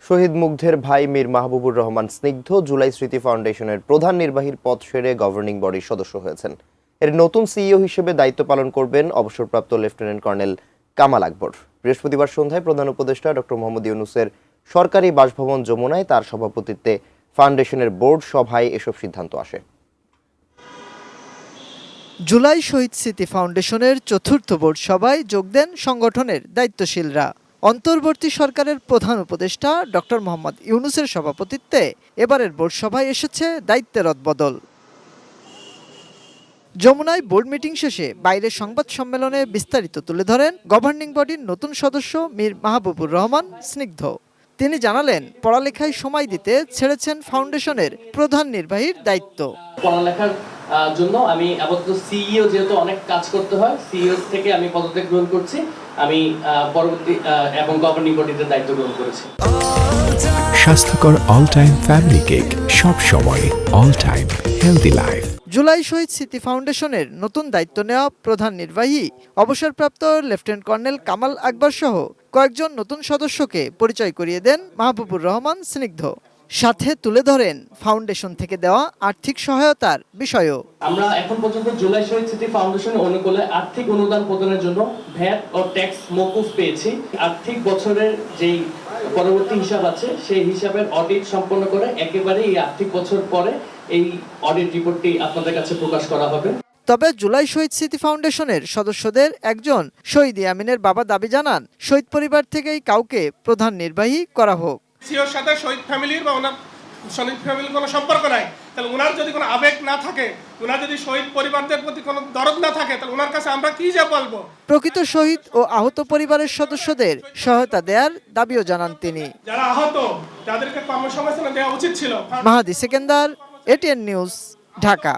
শহীদ মুগ্ধের ভাই মীর মাহবুবুর রহমান স্নিগ্ধ জুলাই স্মৃতি ফাউন্ডেশনের প্রধান নির্বাহীর পদ সেরে গভর্নিং বডির সদস্য হয়েছেন। এর নতুন সিইও হিসেবে দায়িত্ব পালন করবেন অবসরপ্রাপ্ত লেফটেন্যান্ট কর্নেল কামাল আকবর। বৃহস্পতিবার সন্ধ্যায় প্রধান উপদেষ্টা ডক্টর মোহাম্মদ ইউনূসের সরকারি বাসভবন যমুনায় তার সভাপতিত্বে ফাউন্ডেশনের বোর্ড সভায় এসব সিদ্ধান্ত আসে। জুলাই শহীদ স্মৃতি ফাউন্ডেশনের চতুর্থ বোর্ড সভায় যোগ দেন সংগঠনের দায়িত্বশীলরা। অন্তর্বর্তী সরকারের প্রধান উপদেষ্টা ডক্টর মোহাম্মদ ইউনূসের সভাপতিত্বে এবারের বোর্ড সভায় এসেছে দায়িত্বের রদবদল। যমুনায় বোর্ড মিটিং শেষে বাইরের সংবাদ সম্মেলনে বিস্তারিত তুলে ধরেন গভর্নিং বডির নতুন সদস্য মীর মাহবুবুর রহমান স্নিগ্ধ। তিনি জানালেন, পড়ালেখায় সময় দিতে ছেড়েছেন ফাউন্ডেশনের প্রধান নির্বাহীর দায়িত্ব। পড়ালেখার জন্য আমি আপাতত সিইও, যেহেতু অনেক কাজ করতে হয়, সিইও থেকে আমি পদত্যাগ গ্রহণ করছি। আমি পরবর্তী এবং গভর্নিং বডিতে দায়িত্ব গ্রহণ করেছি। স্বাস্থ্যকর অল টাইম ফ্যামিলি কেক, সব সময় অল টাইম হেলদি লাইফ। জুলাই শহীদ স্মৃতি ফাউন্ডেশনের নতুন দায়িত্ব নেওয়া প্রধান নির্বাহী অবসরপ্রাপ্ত লেফটেন্যান্ট কর্নেল কামাল আকবর সহ কয়েকজন নতুন সদস্যকে পরিচয় করিয়ে দেন মাহবুবুর রহমান স্নিগ্ধ। সাথে তুলে ধরেন ফাউন্ডেশন থেকে দেওয়া আর্থিক সহায়তার বিষয়ও। আমরা এখন পর্যন্ত জুলাই শহীদ স্মৃতি ফাউন্ডেশনের অনুকূলে আর্থিক অনুদান প্রদানের জন্য ভ্যাট ও ট্যাক্স মওকুফ পেয়েছি। আর্থিক বছরের যেই পরবর্তী হিসাব আছে সেই হিসাবের অডিট সম্পন্ন করে একেবারে এই আর্থিক বছর পরে এই অডিট রিপোর্টটি আপনাদের কাছে প্রকাশ করা হবে। তবে জুলাই শহীদ স্মৃতি ফাউন্ডেশনের সদস্যদের একজন শহীদ ইয়ামিনের বাবা দাবি জানান, শহীদ পরিবার থেকেই কাউকে প্রধান নির্বাহী করা হোক। সিওর সাথে শহীদ ফ্যামিলির বা ওনার শহীদ ফ্যামিলির কোনো সম্পর্ক নাই, তাহলে ওনার যদি কোনো আবেগ না থাকে, ওনার যদি শহীদ পরিবারদের প্রতি কোনো দরদ না থাকে, তাহলে ওনার কাছে আমরা কি যা বলবো। প্রকৃত শহীদ ও আহত পরিবারের সদস্যদের সহায়তা দেওয়ার দাবিও জানান তিনি। যারা আহত তাদেরকে কর্মসংস্থান দেওয়া উচিত ছিল। মাহাদি সেকেন্দার, এটিএন নিউজ, ঢাকা।